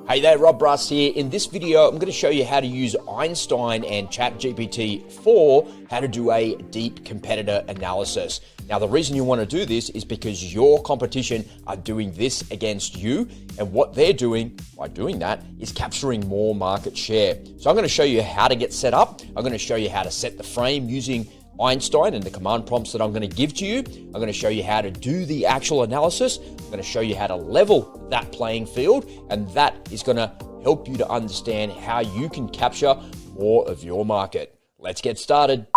Hey there, Rob Russ here. In this video, I'm going to show you how to use Einstein and ChatGPT for how to do a deep competitor analysis. Now, the reason you want to do this is because your competition are doing this against you, and what they're doing by doing that is capturing more market share. So I'm going to show you how to get set up. I'm going to show you how to set the frame using Einstein and the command prompts that I'm going to give to you. I'm going to show you how to do the actual analysis. I'm going to show you how to level that playing field, and that is going to help you to understand how you can capture more of your market. Let's get started.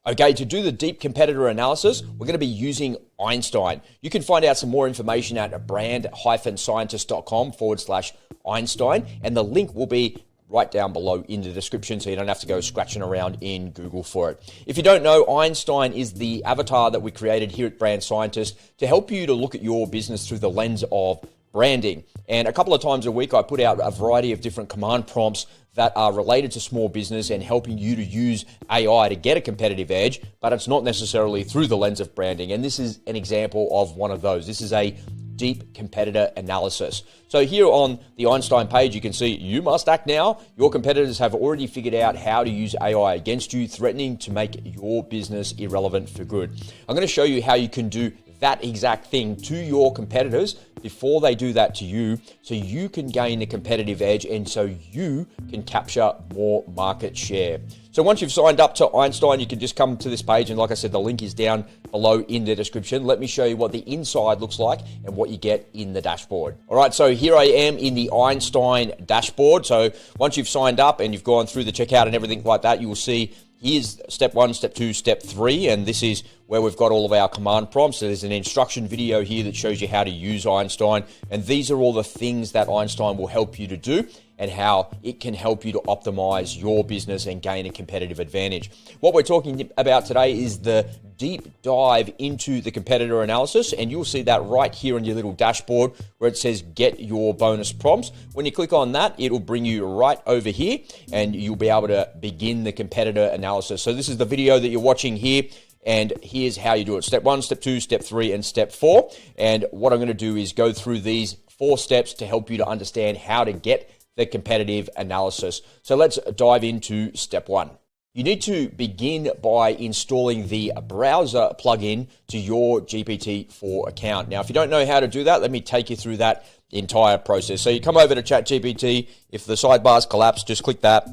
Okay, to do the deep competitor analysis, we're going to be using Ainstein. You can find out some more information at brand-scientist.com/Einstein, and the link will be right down below in the description, so you don't have to go scratching around in Google for it. If you don't know, Ainstein is the avatar that we created here at Brand Scientist to help you to look at your business through the lens of branding. And a couple of times a week, I put out a variety of different command prompts that are related to small business and helping you to use AI to get a competitive edge, but it's not necessarily through the lens of branding. And this is an example of one of those. This is a deep competitor analysis. So here on the Ainstein page, you can see you must act now. Your competitors have already figured out how to use AI against you, threatening to make your business irrelevant for good. I'm going to show you how you can do that exact thing to your competitors before they do that to you, so you can gain a competitive edge and so you can capture more market share. So once you've signed up to Ainstein, you can just come to this page, and like I said, the link is down below in the description. Let me show you what the inside looks like and what you get in the dashboard. All right, so here I am in the Ainstein dashboard. So once you've signed up and you've gone through the checkout and everything like that, you will see here's step 1, step 2, step 3, and this is where we've got all of our command prompts. So there's an instruction video here that shows you how to use Ainstein, and these are all the things that Ainstein will help you to do and how it can help you to optimize your business and gain a competitive advantage. What we're talking about today is the deep dive into the competitor analysis, and you'll see that right here on your little dashboard where it says get your bonus prompts. When you click on that, it'll bring you right over here and you'll be able to begin the competitor analysis. So this is the video that you're watching here, and here's how you do it. Step 1, step 2, step 3, and step 4. And what I'm going to do is go through these 4 steps to help you to understand how to get the competitive analysis. So let's dive into step 1. You need to begin by installing the browser plugin to your GPT-4 account. Now, if you don't know how to do that, let me take you through that entire process. So you come over to ChatGPT. If the sidebars collapse, just click that.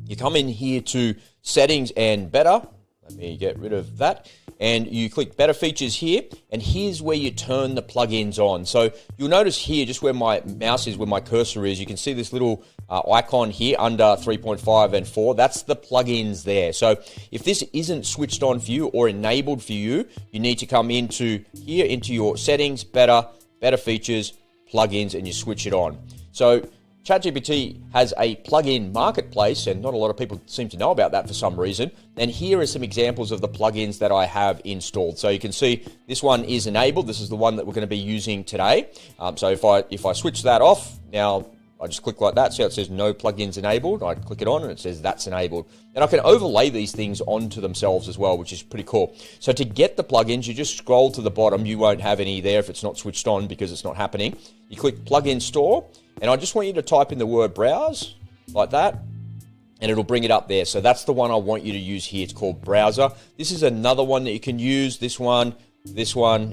You come in here to settings and better. Let me get rid of that. And you click better features here, and here's where you turn the plugins on. So you'll notice here, just where my mouse is, where my cursor is, you can see this little icon here under 3.5 and 4. That's the plugins there. So if this isn't switched on for you or enabled for you, you need to come into here, into your settings, better features, plugins, and you switch it on. So ChatGPT has a plugin marketplace, and not a lot of people seem to know about that for some reason. And here are some examples of the plugins that I have installed. So you can see this one is enabled. This is the one that we're going to be using today. So if I switch that off, now I just click like that. See how it says no plugins enabled? I click it on and it says that's enabled. And I can overlay these things onto themselves as well, which is pretty cool. So to get the plugins, you just scroll to the bottom. You won't have any there if it's not switched on because it's not happening. You click plugin store, and I just want you to type in the word browse like that, and it'll bring it up there. So that's the one I want you to use here. It's called browser. This is another one that you can use, this one,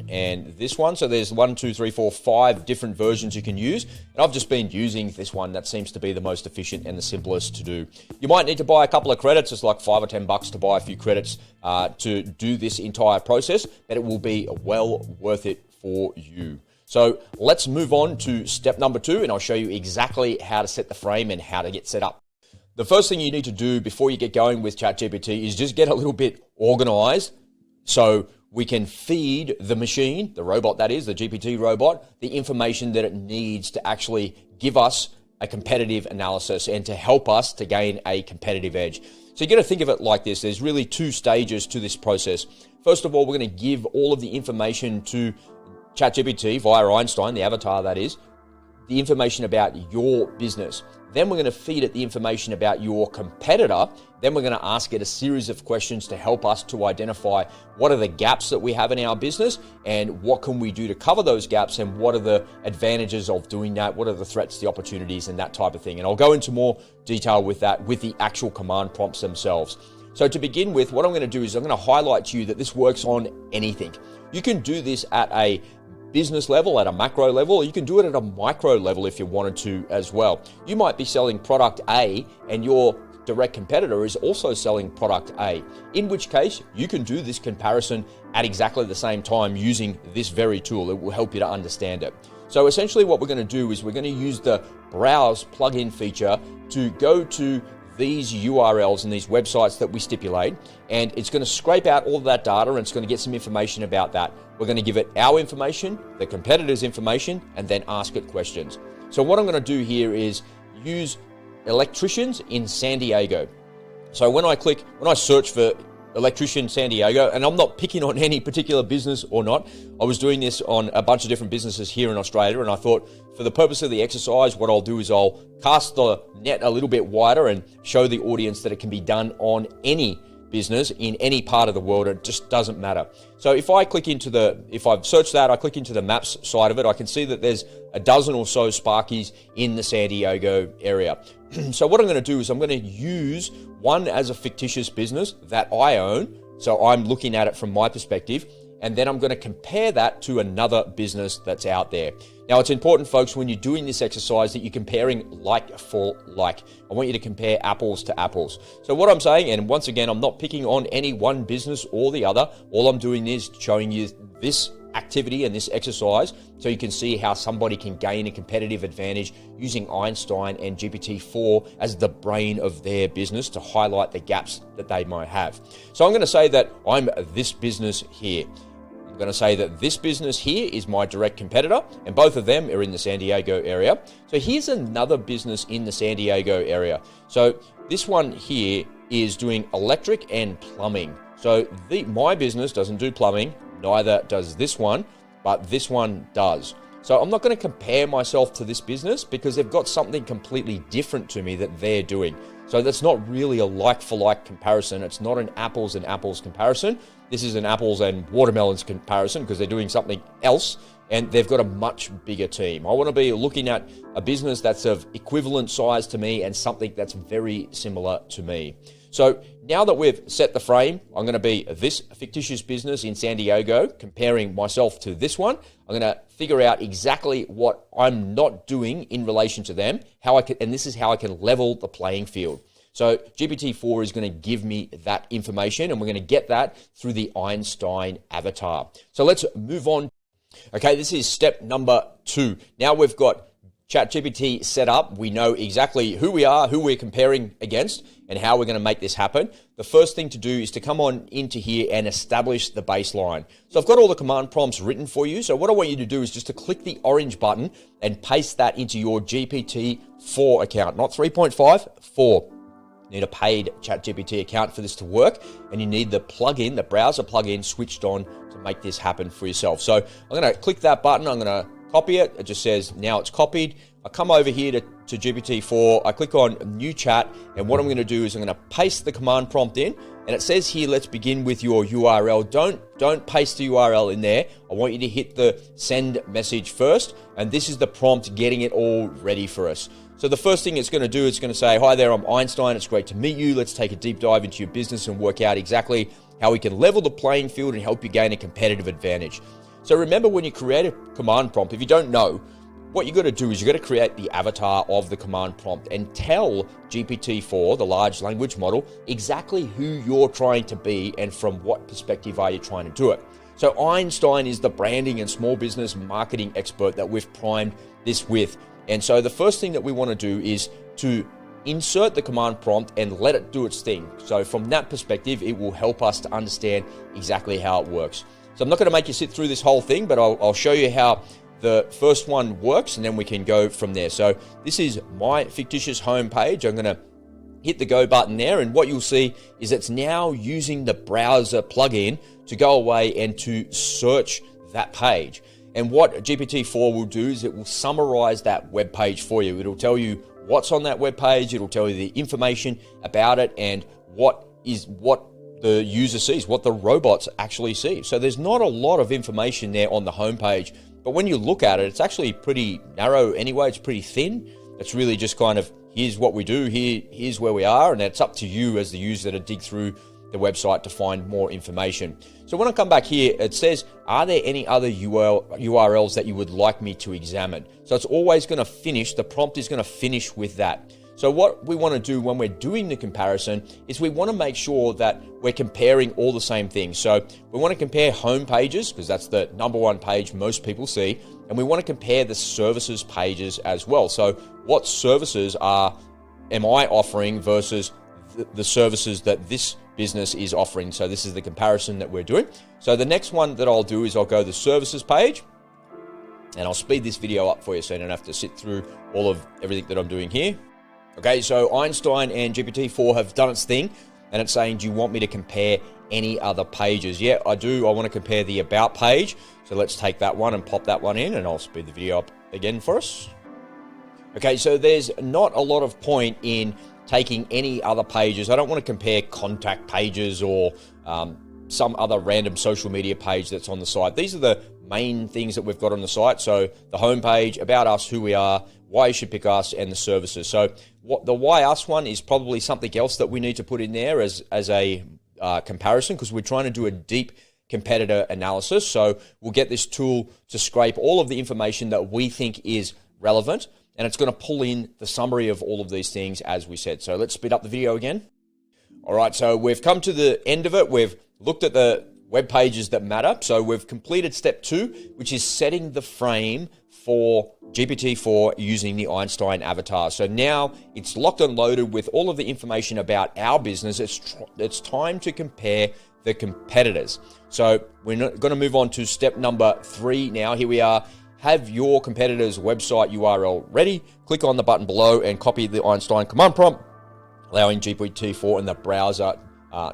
and this one. So there's 1, 2, 3, 4, 5 different versions you can use. And I've just been using this one. That seems to be the most efficient and the simplest to do. You might need to buy a couple of credits. It's like $5 or $10 to buy a few credits to do this entire process, but it will be well worth it for you. So let's move on to step number 2, and I'll show you exactly how to set the frame and how to get set up. The first thing you need to do before you get going with ChatGPT is just get a little bit organized so we can feed the machine, the robot that is, the GPT robot, the information that it needs to actually give us a competitive analysis and to help us to gain a competitive edge. So you got to think of it like this. There's really 2 stages to this process. First of all, we're going to give all of the information to ChatGPT via Ainstein, the avatar that is, the information about your business. Then we're going to feed it the information about your competitor. Then we're going to ask it a series of questions to help us to identify what are the gaps that we have in our business and what can we do to cover those gaps and what are the advantages of doing that, what are the threats, the opportunities, and that type of thing. And I'll go into more detail with that with the actual command prompts themselves. So to begin with, what I'm going to do is I'm going to highlight to you that this works on anything. You can do this at a business level, at a macro level, or you can do it at a micro level if you wanted to as well. You might be selling product A and your direct competitor is also selling product A, in which case you can do this comparison at exactly the same time using this very tool. It will help you to understand it. So essentially what we're going to do is we're going to use the browse plugin feature to go to these URLs and these websites that we stipulate, and it's going to scrape out all of that data and it's going to get some information about that. We're going to give it our information, the competitor's information, and then ask it questions. So what I'm going to do here is use electricians in San Diego. So when I search for electrician San Diego, and I'm not picking on any particular business or not, I was doing this on a bunch of different businesses here in Australia, and I thought for the purpose of the exercise, what I'll do is I'll cast the net a little bit wider and show the audience that it can be done on any business in any part of the world. It just doesn't matter. So if I've searched that, I click into the maps side of it, I can see that there's a dozen or so Sparkies in the San Diego area. So what I'm going to do is I'm going to use one as a fictitious business that I own. So I'm looking at it from my perspective, and then I'm going to compare that to another business that's out there. Now, it's important, folks, when you're doing this exercise that you're comparing like for like. I want you to compare apples to apples. So what I'm saying, and once again, I'm not picking on any one business or the other. All I'm doing is showing you this activity and this exercise so you can see how somebody can gain a competitive advantage using Einstein and GPT-4 as the brain of their business to highlight the gaps that they might have. So I'm going to say that I'm this business here. I'm going to say that this business here is my direct competitor, and both of them are in the San Diego area. So here's another business in the San Diego area. So this one here is doing electric and plumbing. So my business doesn't do plumbing, neither does this one, but this one does. So I'm not going to compare myself to this business because they've got something completely different to me that they're doing. So that's not really a like-for-like comparison. It's not an apples and apples comparison. This is an apples and watermelons comparison because they're doing something else and they've got a much bigger team. I want to be looking at a business that's of equivalent size to me and something that's very similar to me. So now that we've set the frame, I'm going to be this fictitious business in San Diego, comparing myself to this one. I'm going to figure out exactly what I'm not doing in relation to them, and this is how I can level the playing field. So GPT-4 is going to give me that information, and we're going to get that through the Ainstein avatar. So let's move on. Okay, this is step number 2. Now we've got ChatGPT set up. We know exactly who we are, who we're comparing against, and how we're going to make this happen. The first thing to do is to come on into here and establish the baseline. So I've got all the command prompts written for you. So what I want you to do is just to click the orange button and paste that into your GPT-4 account, not 3.5, 4. You need a paid ChatGPT account for this to work, and you need the plugin, the browser plugin, switched on to make this happen for yourself. So I'm going to click that button. I'm going to copy it. It just says now it's copied. I come over here to GPT-4. I click on new chat, and what I'm going to do is I'm going to paste the command prompt in, and it says here, let's begin with your URL. Don't paste the URL in there. I want you to hit the send message first, and this is the prompt getting it all ready for us. So the first thing it's going to do, it's going to say, hi there, I'm Einstein. It's great to meet you. Let's take a deep dive into your business and work out exactly how we can level the playing field and help you gain a competitive advantage. So remember, when you create a command prompt, if you don't know, what you got to do is you got to create the avatar of the command prompt and tell GPT-4, the large language model, exactly who you're trying to be and from what perspective are you trying to do it. So Einstein is the branding and small business marketing expert that we've primed this with. And so the first thing that we want to do is to insert the command prompt and let it do its thing. So from that perspective, it will help us to understand exactly how it works. So I'm not going to make you sit through this whole thing, but I'll show you how the first one works, and then we can go from there. So this is my fictitious homepage. I'm going to hit the go button there, and what you'll see is it's now using the browser plugin to go away and to search that page. And what GPT-4 will do is it will summarize that web page for you. It'll tell you what's on that web page. It'll tell you the information about it and what the user sees, what the robots actually see. So there's not a lot of information there on the homepage, but when you look at it, it's actually pretty narrow anyway. It's pretty thin. It's really just kind of, here's what we do, here's where we are, and it's up to you as the user to dig through the website to find more information. So when I come back here, it says, are there any other URLs that you would like me to examine? So it's always going to finish, the prompt is going to finish with that. So what we want to do when we're doing the comparison is we want to make sure that we're comparing all the same things. So we want to compare home pages, because that's the number one page most people see, and we want to compare the services pages as well. So what services am I offering versus the services that this business is offering? So this is the comparison that we're doing. So the next one that I'll do is I'll go to the services page, and I'll speed this video up for you so you don't have to sit through all of everything that I'm doing here. Okay, so Ainstein and GPT-4 have done its thing, and it's saying, do you want me to compare any other pages? Yeah, I do. I want to compare the About page. So let's take that one and pop that one in, and I'll speed the video up again for us. Okay, so there's not a lot of point in taking any other pages. I don't want to compare contact pages or some other random social media page that's on the site. These are the main things that we've got on the site. So the homepage, about us, who we are, why you should pick us, and the services. So the why us one is probably something else that we need to put in there as a comparison, because we're trying to do a deep competitor analysis. So we'll get this tool to scrape all of the information that we think is relevant, and it's going to pull in the summary of all of these things as we said. So let's speed up the video again. All right, so we've come to the end of it. We've looked at the web pages that matter. So we've completed step 2, which is setting the frame for GPT-4 using the Ainstein avatar. So now it's locked and loaded with all of the information about our business. It's time to compare the competitors. So we're going to move on to step number 3 now. Here we are. Have your competitor's website URL ready. Click on the button below and copy the Ainstein command prompt, allowing GPT-4 and the browser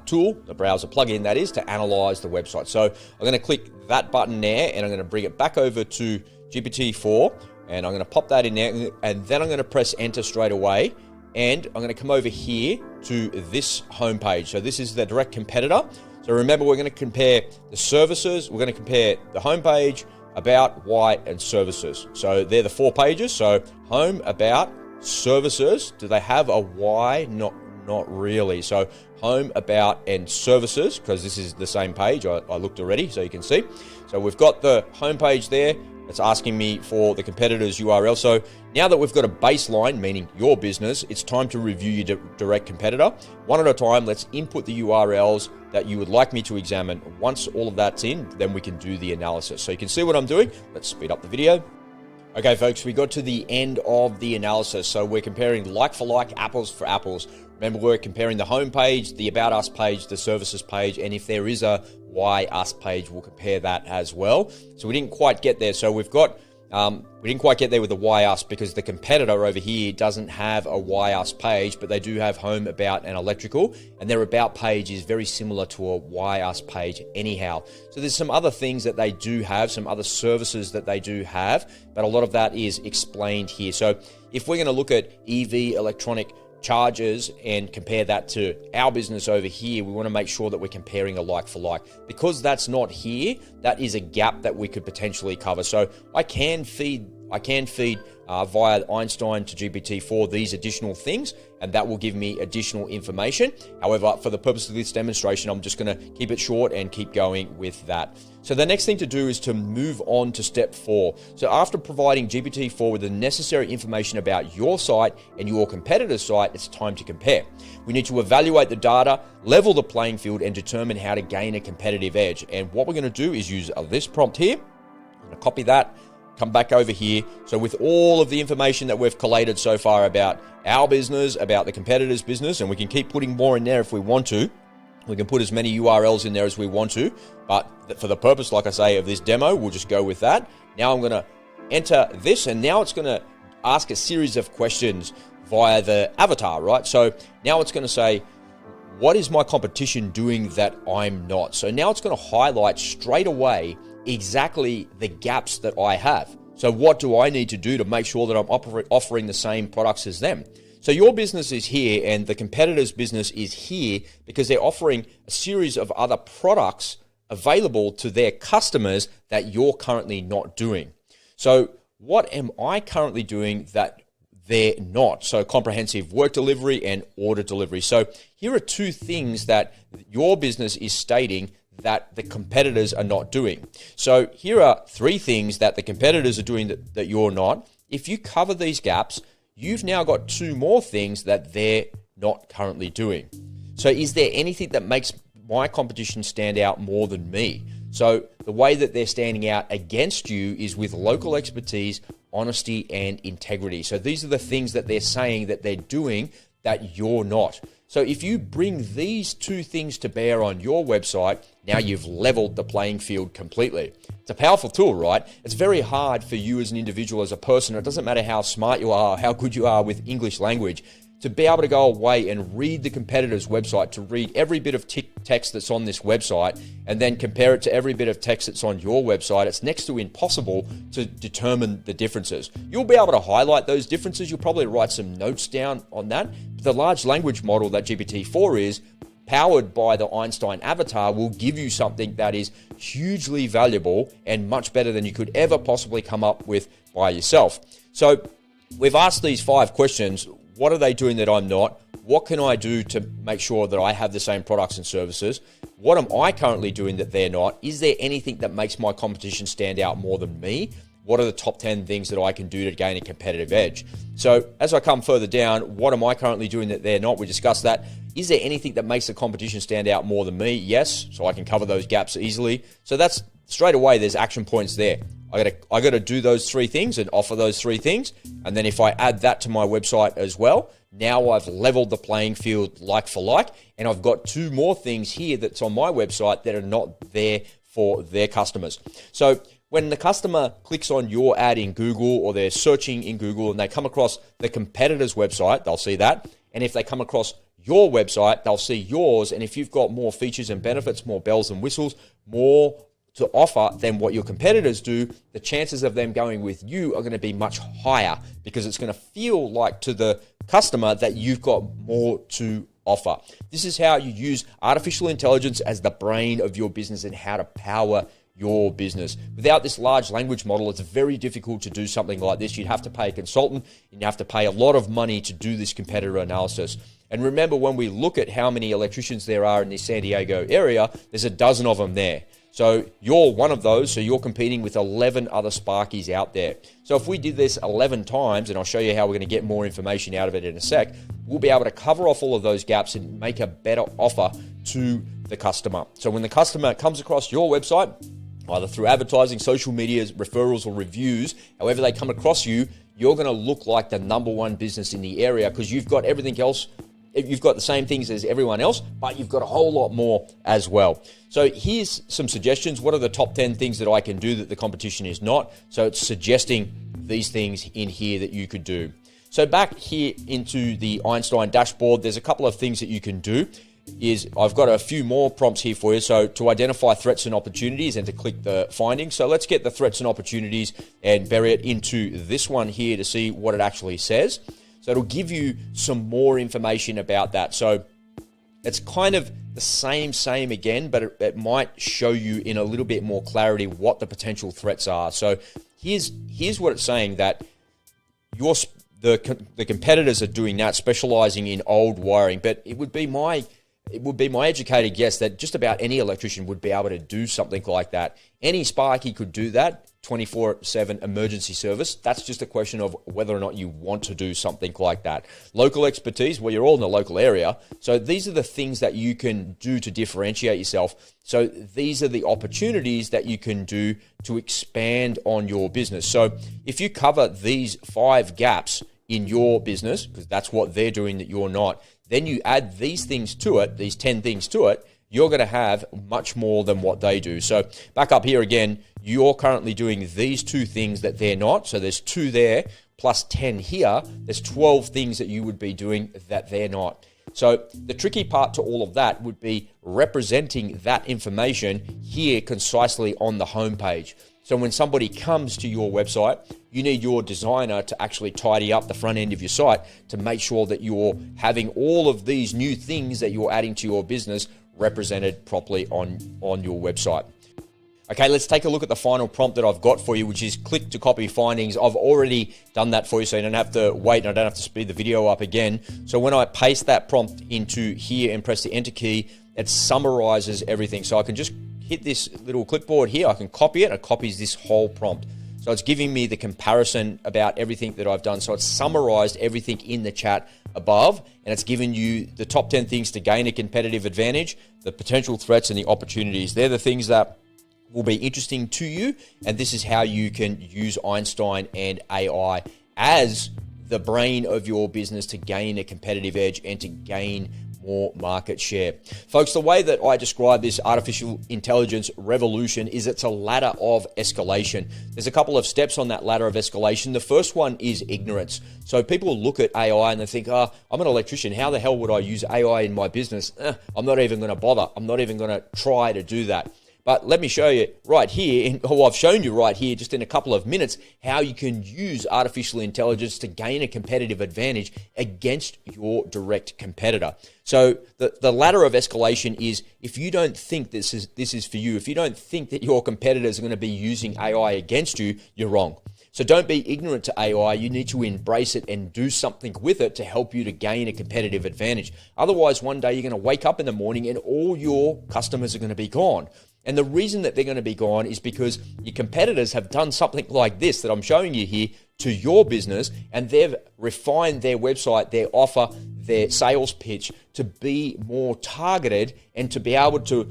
tool, the browser plugin that is, to analyze the website. So I'm going to click that button there, and I'm going to bring it back over to GPT-4, and I'm going to pop that in there, and then I'm going to press enter straight away, and I'm going to come over here to this homepage. So this is the direct competitor. So remember, we're going to compare the services, we're going to compare the homepage, about, why, and services. So they're the 4 pages. So home, about, services. Do they have a why? Not really. So home, about, and services, because this is the same page. I looked already, so you can see. So we've got the home page there. It's asking me for the competitor's URL. So now that we've got a baseline, meaning your business, it's time to review your direct competitor. One at a time, let's input the URLs that you would like me to examine. Once all of that's in, then we can do the analysis. So you can see what I'm doing. Let's speed up the video. Okay, folks, we got to the end of the analysis. So we're comparing like for like, apples for apples. Remember, we're comparing the home page, the About Us page, the services page, and if there is a Why Us page, we'll compare that as well. So we didn't quite get there. So we didn't quite get there with the Why Us, because the competitor over here doesn't have a Why Us page, but they do have home, about, and electrical, and their About page is very similar to a Why Us page anyhow. So there's some other things that they do have, some other services that they do have, but a lot of that is explained here. So if we're going to look at EV electronic charges and compare that to our business over here, we want to make sure that we're comparing a like for like. Because that's not here, that is a gap that we could potentially cover. So I can feed via Ainstein to GPT-4 these additional things, and that will give me additional information. However, for the purpose of this demonstration, I'm just going to keep it short and keep going with that. So the next thing to do is to move on to step 4. So after providing GPT-4 with the necessary information about your site and your competitor's site, it's time to compare. We need to evaluate the data, level the playing field, and determine how to gain a competitive edge. And what we're going to do is use this prompt here. I'm going to copy that, come back over here. So with all of the information that we've collated so far about our business, about the competitor's business, and we can keep putting more in there if we want to. We can put as many URLs in there as we want to, but for the purpose, like I say, of this demo, we'll just go with that. Now I'm going to enter this, and now it's going to ask a series of questions via the avatar, right? So now it's going to say, what is my competition doing that I'm not? So now it's going to highlight straight away exactly the gaps that I have. So what do I need to do to make sure that I'm offering the same products as them? So your business is here and the competitor's business is here because they're offering a series of other products available to their customers that you're currently not doing. So what am I currently doing that they're not? So comprehensive work delivery and order delivery. So here are two things that your business is stating that the competitors are not doing. So here are three things that the competitors are doing that you're not. If you cover these gaps, you've now got two more things that they're not currently doing. So is there anything that makes my competition stand out more than me? So the way that they're standing out against you is with local expertise, honesty, and integrity. So these are the things that they're saying that they're doing that you're not. So if you bring these two things to bear on your website, now you've leveled the playing field completely. It's a powerful tool, right? It's very hard for you as an individual, as a person. It doesn't matter how smart you are, how good you are with English language, to be able to go away and read the competitor's website, to read every bit of text that's on this website, and then compare it to every bit of text that's on your website. It's next to impossible to determine the differences. You'll be able to highlight those differences. You'll probably write some notes down on that. The large language model that GPT-4 is, powered by the Ainstein avatar, will give you something that is hugely valuable and much better than you could ever possibly come up with by yourself. So we've asked these 5 questions. What are they doing that I'm not? What can I do to make sure that I have the same products and services? What am I currently doing that they're not? Is there anything that makes my competition stand out more than me? What are the top 10 things that I can do to gain a competitive edge? So as I come further down, what am I currently doing that they're not? We discussed that. Is there anything that makes the competition stand out more than me? Yes, so I can cover those gaps easily. So that's straight away, there's action points there. I got to do those 3 things and offer those 3 things. And then if I add that to my website as well, now I've leveled the playing field like for like. And I've got 2 more things here that's on my website that are not there for their customers. So when the customer clicks on your ad in Google, or they're searching in Google and they come across the competitor's website, they'll see that. And if they come across your website, they'll see yours. And if you've got more features and benefits, more bells and whistles, more to offer than what your competitors do, the chances of them going with you are going to be much higher, because it's going to feel like to the customer that you've got more to offer. This is how you use artificial intelligence as the brain of your business and how to power your business. Without this large language model, it's very difficult to do something like this. You'd have to pay a consultant and you have to pay a lot of money to do this competitor analysis. And remember, when we look at how many electricians there are in the San Diego area, there's a dozen of them there. So you're one of those, so you're competing with 11 other Sparkies out there. So if we did this 11 times, and I'll show you how we're going to get more information out of it in a sec, we'll be able to cover off all of those gaps and make a better offer to the customer. So when the customer comes across your website, either through advertising, social media, referrals, or reviews, however they come across you, you're going to look like the number one business in the area, because you've got everything else. You've got the same things as everyone else, but you've got a whole lot more as well. So here's some suggestions. What are the top 10 things that I can do that the competition is not? So it's suggesting these things in here that you could do. So back here into the Ainstein dashboard, there's a couple of things that you can do. I've got a few more prompts here for you. So to identify threats and opportunities, and to click the findings. So let's get the threats and opportunities and bury it into this one here to see what it actually says. So it'll give you some more information about that. So it's kind of the same again, but it might show you in a little bit more clarity what the potential threats are. So here's what it's saying, that the competitors are doing that, specializing in old wiring. But it would be my educated guess that just about any electrician would be able to do something like that. Any Sparky could do that. 24/7 emergency service. That's just a question of whether or not you want to do something like that. Local expertise, well, you're all in the local area. So these are the things that you can do to differentiate yourself. So these are the opportunities that you can do to expand on your business. So if you cover these 5 gaps in your business, because that's what they're doing that you're not, then you add these things to it, these 10 things to it, you're going to have much more than what they do. So back up here again, you're currently doing these 2 things that they're not. So there's 2 there, plus 10 here. There's 12 things that you would be doing that they're not. So the tricky part to all of that would be representing that information here concisely on the homepage. So when somebody comes to your website, you need your designer to actually tidy up the front end of your site to make sure that you're having all of these new things that you're adding to your business represented properly on your website. Okay, let's take a look at the final prompt that I've got for you, which is click to copy findings. I've already done that for you, so you don't have to wait and I don't have to speed the video up again. So when I paste that prompt into here and press the enter key, it summarizes everything. So I can just hit this little clipboard here, I can copy it, and it copies this whole prompt. So it's giving me the comparison about everything that I've done. So it's summarized everything in the chat above, and it's given you the top 10 things to gain a competitive advantage, the potential threats and the opportunities. They're the things that will be interesting to you, and this is how you can use Ainstein and AI as the brain of your business to gain a competitive edge and to gain more market share. Folks, the way that I describe this artificial intelligence revolution is it's a ladder of escalation. There's a couple of steps on that ladder of escalation. The first one is ignorance. So people look at AI and they think, I'm an electrician. How the hell would I use AI in my business? I'm not even going to bother. I'm not even going to try to do that. But let me show you right here, I've shown you right here just in a couple of minutes, how you can use artificial intelligence to gain a competitive advantage against your direct competitor. So the ladder of escalation is, if you don't think this is for you, if you don't think that your competitors are going to be using AI against you, you're wrong. So don't be ignorant to AI. You need to embrace it and do something with it to help you to gain a competitive advantage. Otherwise, one day you're going to wake up in the morning and all your customers are going to be gone. And the reason that they're going to be gone is because your competitors have done something like this that I'm showing you here to your business, and they've refined their website, their offer, their sales pitch to be more targeted and to be able to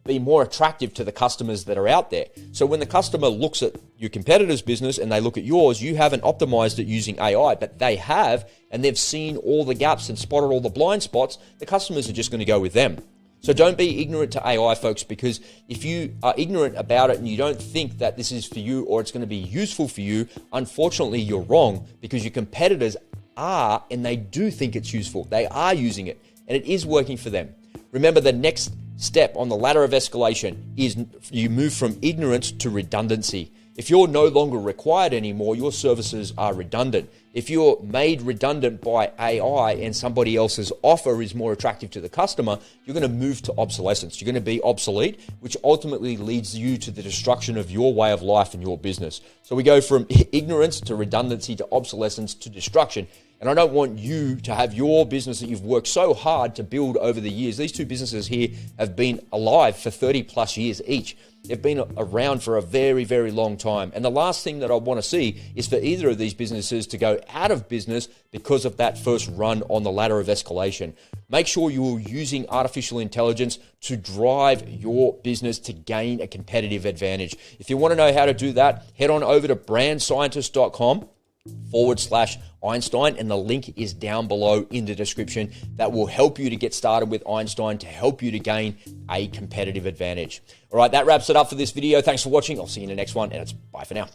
be more attractive to the customers that are out there. So when the customer looks at your competitor's business and they look at yours, you haven't optimized it using AI, but they have, and they've seen all the gaps and spotted all the blind spots. The customers are just going to go with them. So don't be ignorant to AI, folks, because if you are ignorant about it and you don't think that this is for you or it's going to be useful for you, unfortunately, you're wrong, because your competitors are, and they do think it's useful. They are using it, and it is working for them. Remember, the next step on the ladder of escalation is you move from ignorance to redundancy. If you're no longer required anymore, your services are redundant. If you're made redundant by AI and somebody else's offer is more attractive to the customer, you're going to move to obsolescence. You're going to be obsolete, which ultimately leads you to the destruction of your way of life and your business. So we go from ignorance to redundancy to obsolescence to destruction. And I don't want you to have your business that you've worked so hard to build over the years. These two businesses here have been alive for 30 plus years each. They've been around for a very, very long time. And the last thing that I want to see is for either of these businesses to go out of business because of that first run on the ladder of escalation. Make sure you're using artificial intelligence to drive your business to gain a competitive advantage. If you want to know how to do that, head on over to brandscientist.com/Ainstein, and the link is down below in the description. That will help you to get started with Ainstein to help you to gain a competitive advantage. All right, that wraps it up for this video. Thanks for watching. I'll see you in the next one, and it's bye for now.